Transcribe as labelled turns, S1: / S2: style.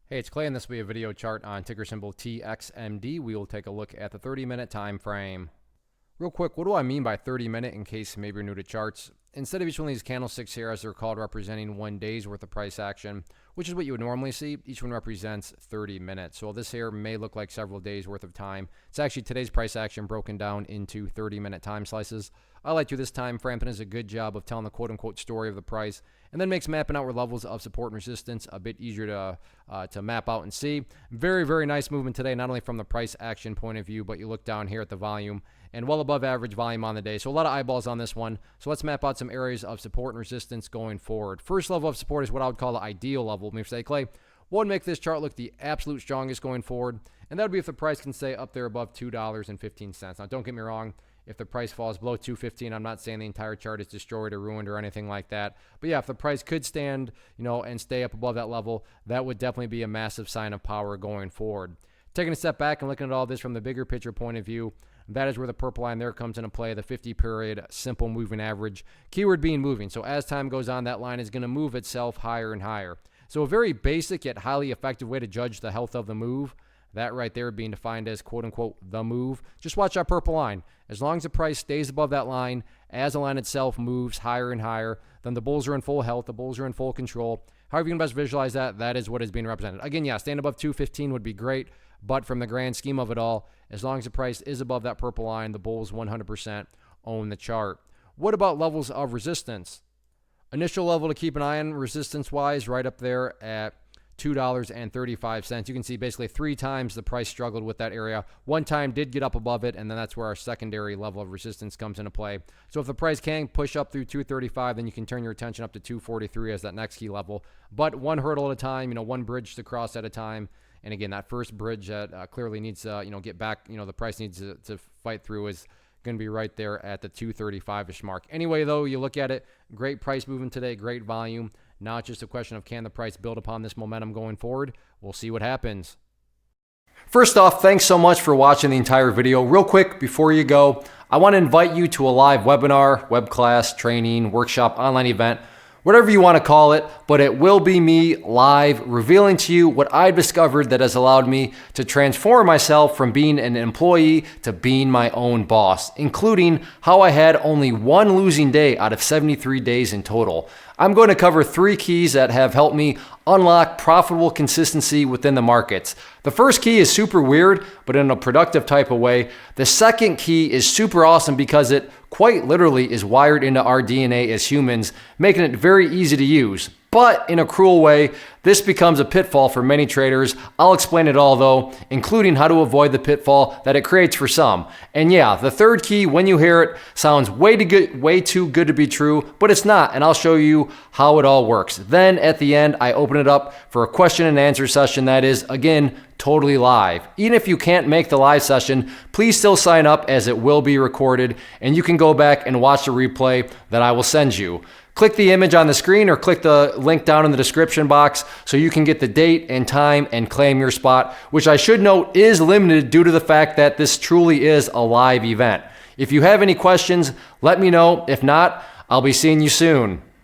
S1: Hey, it's Clay, and this will be a video chart on ticker symbol TXMD. We will take a look at the 30-minute time frame. Real quick, what do I mean by 30-minute in case maybe you're new to charts? Instead of each one of these candlesticks here, as they're called, representing 1 day's worth of price action, which is what you would normally see, each one represents 30 minutes. So this here may look like several days worth of time. It's actually today's price action broken down into 30-minute time slices. I like to this time frame. It does a good job of telling the quote-unquote story of the price, and then makes mapping out where levels of support and resistance a bit easier to map out and see. Very, very nice movement today, not only from the price action point of view, but you look down here at the volume, and well above average volume on the day. So a lot of eyeballs on this one. So let's map out some areas of support and resistance going forward. First level of support is what I would call the ideal level. Maybe say, Clay, what would make this chart look the absolute strongest going forward? And that would be if the price can stay up there above $2.15. Now, don't get me wrong. If the price falls below $2.15, I'm not saying the entire chart is destroyed or ruined or anything like that. But yeah, if the price could stand, and stay up above that level, that would definitely be a massive sign of power going forward. Taking a step back and looking at all this from the bigger picture point of view, that is where the purple line there comes into play, the 50-period simple moving average. Keyword being moving. So as time goes on, that line is going to move itself higher and higher. So a very basic yet highly effective way to judge the health of the move, that right there being defined as quote-unquote the move. Just watch that purple line. As long as the price stays above that line, as the line itself moves higher and higher, then the bulls are in full health, the bulls are in full control. However you can best visualize that, that is what is being represented. Again, yeah, staying above 215 would be great, but from the grand scheme of it all, as long as the price is above that purple line, the bulls 100% own the chart. What about levels of resistance? Initial level to keep an eye on resistance-wise, right up there at $2.35. You can see basically 3 times the price struggled with that area. One time did get up above it, and then that's where our secondary level of resistance comes into play. So if the price can push up through 235, then you can turn your attention up to 243 as that next key level. But one hurdle at a time, one bridge to cross at a time. And again, that first bridge that clearly needs to, get back, the price needs to fight through is going to be right there at the 235-ish mark. Anyway, though, you look at it, great price movement today, great volume. Now it's just a question of can the price build upon this momentum going forward? We'll see what happens. First off, thanks so much for watching the entire video. Real quick, before you go, I want to invite you to a live webinar, web class, training, workshop, online event, whatever you want to call it, but it will be me live revealing to you what I've discovered that has allowed me to transform myself from being an employee to being my own boss, including how I had only one losing day out of 73 days in total. I'm going to cover 3 keys that have helped me unlock profitable consistency within the markets. The first key is super weird, but in a productive type of way. The second key is super awesome because it quite literally is wired into our DNA as humans, making it very easy to use. But in a cruel way, this becomes a pitfall for many traders. I'll explain it all though, including how to avoid the pitfall that it creates for some. And yeah, the third key, when you hear it, sounds way too good to be true, but it's not, and I'll show you how it all works. Then at the end, I open it up for a question and answer session that is, again, totally live. Even if you can't make the live session, please still sign up as it will be recorded, and you can go back and watch the replay that I will send you. Click the image on the screen or click the link down in the description box so you can get the date and time and claim your spot, which I should note is limited due to the fact that this truly is a live event. If you have any questions, let me know. If not, I'll be seeing you soon.